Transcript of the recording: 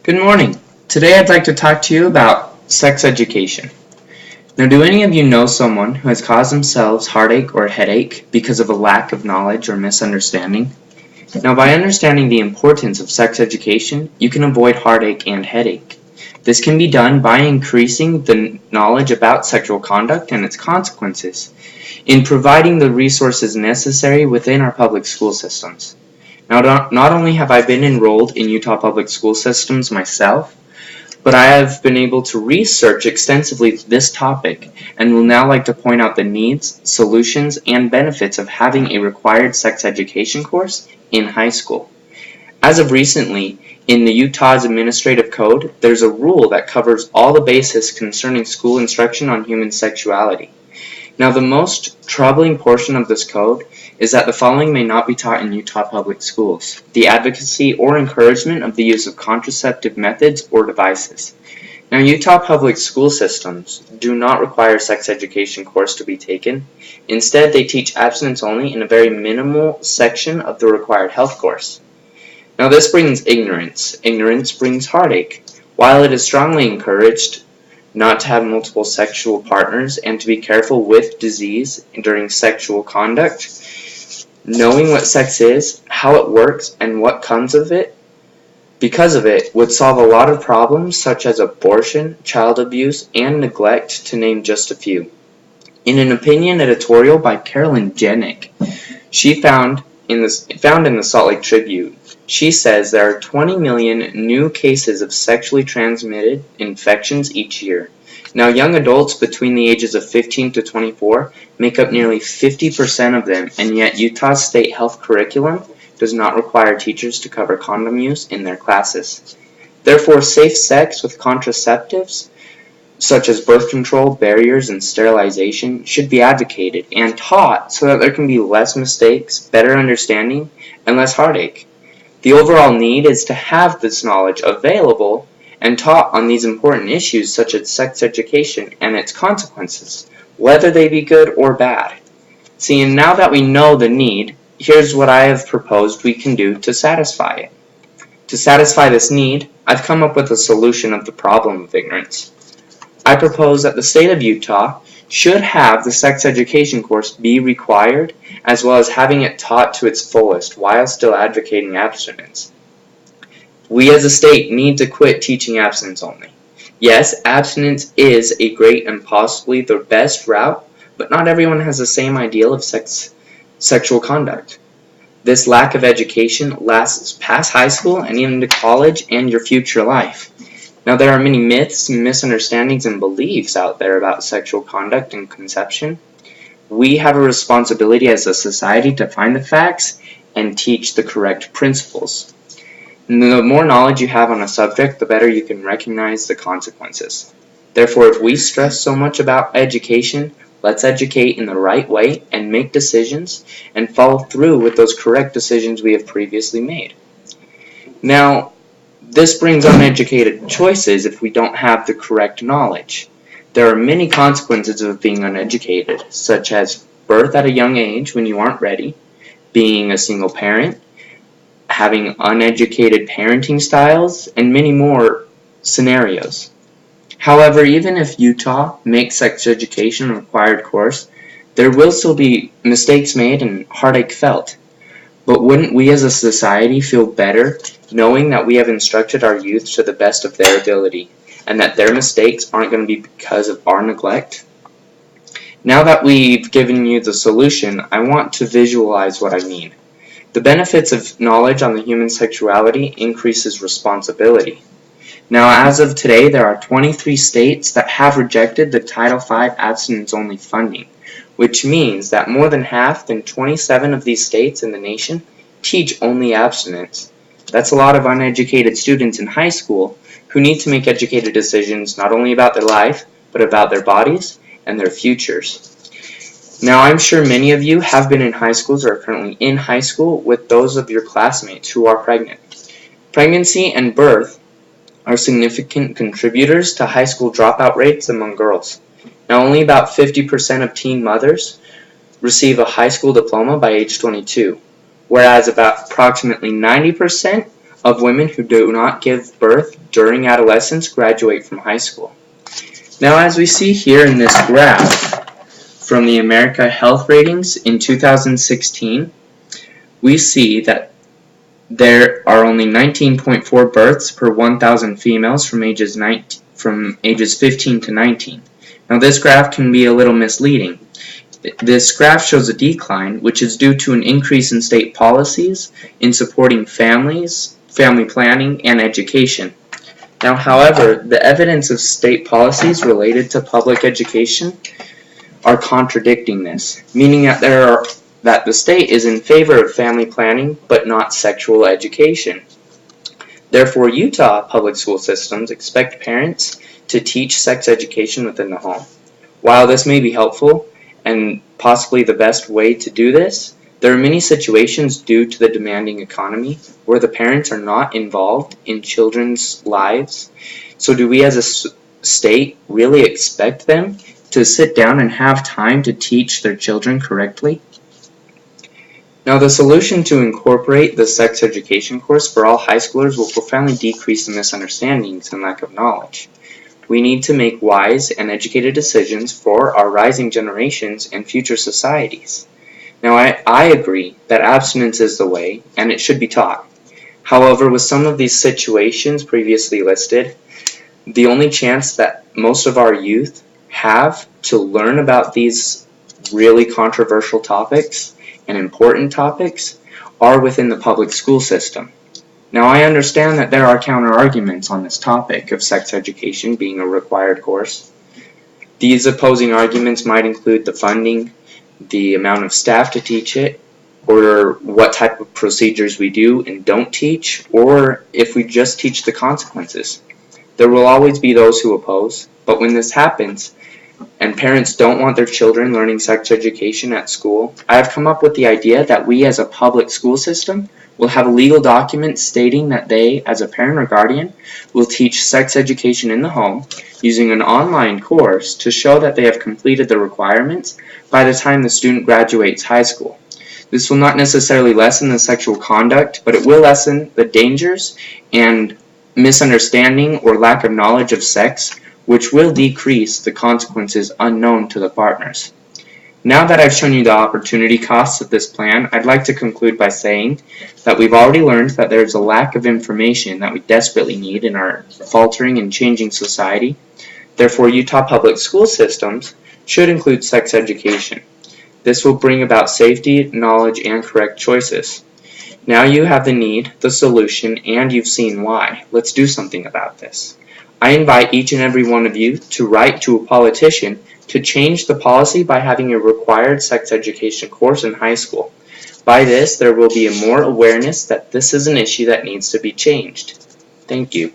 Good morning. Today I'd like to talk to you about sex education. Now, do any of you know someone who has caused themselves heartache or headache because of a lack of knowledge or misunderstanding? Now, by understanding the importance of sex education, you can avoid heartache and headache. This can be done by increasing the knowledge about sexual conduct and its consequences, in providing the resources necessary within our public school systems. Now, not only have I been enrolled in Utah public school systems myself, but I have been able to research extensively this topic and will now like to point out the needs, solutions, and benefits of having a required sex education course in high school. As of recently, in the Utah's Administrative Code, there's a rule that covers all the bases concerning school instruction on human sexuality. Now, the most troubling portion of this code is that the following may not be taught in Utah public schools: the advocacy or encouragement of the use of contraceptive methods or devices. Now, Utah public school systems do not require a sex education course to be taken. Instead, they teach abstinence only in a very minimal section of the required health course. Now, this brings ignorance. Ignorance brings heartache. While it is strongly encouraged not to have multiple sexual partners and to be careful with disease during sexual conduct, knowing what sex is, how it works, and what comes of it, because of it, would solve a lot of problems such as abortion, child abuse, and neglect, to name just a few. In an opinion editorial by Carolyn Jenick, she found in the Salt Lake Tribune, she says there are 20 million new cases of sexually transmitted infections each year. Now, young adults between the ages of 15 to 24 make up nearly 50% of them, and yet Utah's state health curriculum does not require teachers to cover condom use in their classes. Therefore, safe sex with contraceptives, such as birth control, barriers, and sterilization, should be advocated and taught so that there can be less mistakes, better understanding, and less heartache. The overall need is to have this knowledge available and taught on these important issues such as sex education and its consequences, whether they be good or bad. See, and now that we know the need, here's what I have proposed we can do to satisfy it. To satisfy this need, I've come up with a solution of the problem of ignorance. I propose that the state of Utah should have the sex education course be required, as well as having it taught to its fullest while still advocating abstinence. We as a state need to quit teaching abstinence only. Yes, abstinence is a great and possibly the best route, but not everyone has the same ideal of sexual conduct. This lack of education lasts past high school and even to college and your future life. Now, there are many myths, misunderstandings, and beliefs out there about sexual conduct and conception. We have a responsibility as a society to find the facts and teach the correct principles. And the more knowledge you have on a subject, the better you can recognize the consequences. Therefore, if we stress so much about education, let's educate in the right way and make decisions and follow through with those correct decisions we have previously made. Now, this brings uneducated choices if we don't have the correct knowledge. There are many consequences of being uneducated, such as birth at a young age when you aren't ready, being a single parent, having uneducated parenting styles, and many more scenarios. However, even if Utah makes sex education a required course, there will still be mistakes made and heartache felt. But wouldn't we as a society feel better knowing that we have instructed our youth to the best of their ability, and that their mistakes aren't going to be because of our neglect? Now that we've given you the solution, I want to visualize what I mean. The benefits of knowledge on the human sexuality increases responsibility. Now, as of today, there are 23 states that have rejected the Title V abstinence-only funding, which means that more than half, than 27 of these states in the nation, teach only abstinence. That's a lot of uneducated students in high school who need to make educated decisions not only about their life, but about their bodies and their futures. Now, I'm sure many of you have been in high schools or are currently in high school with those of your classmates who are pregnant. Pregnancy and birth are significant contributors to high school dropout rates among girls. Now, only about 50% of teen mothers receive a high school diploma by age 22, whereas about approximately 90% of women who do not give birth during adolescence graduate from high school. Now, as we see here in this graph from the America Health Ratings in 2016, we see that there are only 19.4 births per 1,000 females from ages 15 to 19. Now, this graph can be a little misleading. This graph shows a decline, which is due to an increase in state policies in supporting families, family planning, and education. Now, however, the evidence of state policies related to public education are contradicting this, meaning that the state is in favor of family planning but not sexual education. Therefore, Utah public school systems expect parents to teach sex education within the home. While this may be helpful and possibly the best way to do this, there are many situations due to the demanding economy where the parents are not involved in children's lives. So do we as a state really expect them to sit down and have time to teach their children correctly? Now, the solution to incorporate the sex education course for all high schoolers will profoundly decrease the misunderstandings and lack of knowledge. We need to make wise and educated decisions for our rising generations and future societies. Now, I agree that abstinence is the way, and it should be taught. However, with some of these situations previously listed, the only chance that most of our youth have to learn about these really controversial topics and important topics are within the public school system. Now, I understand that there are counter-arguments on this topic of sex education being a required course. These opposing arguments might include the funding, the amount of staff to teach it, or what type of procedures we do and don't teach, or if we just teach the consequences. There will always be those who oppose, but when this happens, and parents don't want their children learning sex education at school, I have come up with the idea that we as a public school system will have a legal document stating that they, as a parent or guardian, will teach sex education in the home using an online course to show that they have completed the requirements by the time the student graduates high school. This will not necessarily lessen the sexual conduct, but it will lessen the dangers and misunderstanding or lack of knowledge of sex, which will decrease the consequences unknown to the partners. Now that I've shown you the opportunity costs of this plan, I'd like to conclude by saying that we've already learned that there's a lack of information that we desperately need in our faltering and changing society. Therefore, Utah public school systems should include sex education. This will bring about safety, knowledge, and correct choices. Now you have the need, the solution, and you've seen why. Let's do something about this. I invite each and every one of you to write to a politician to change the policy by having a required sex education course in high school. By this, there will be more awareness that this is an issue that needs to be changed. Thank you.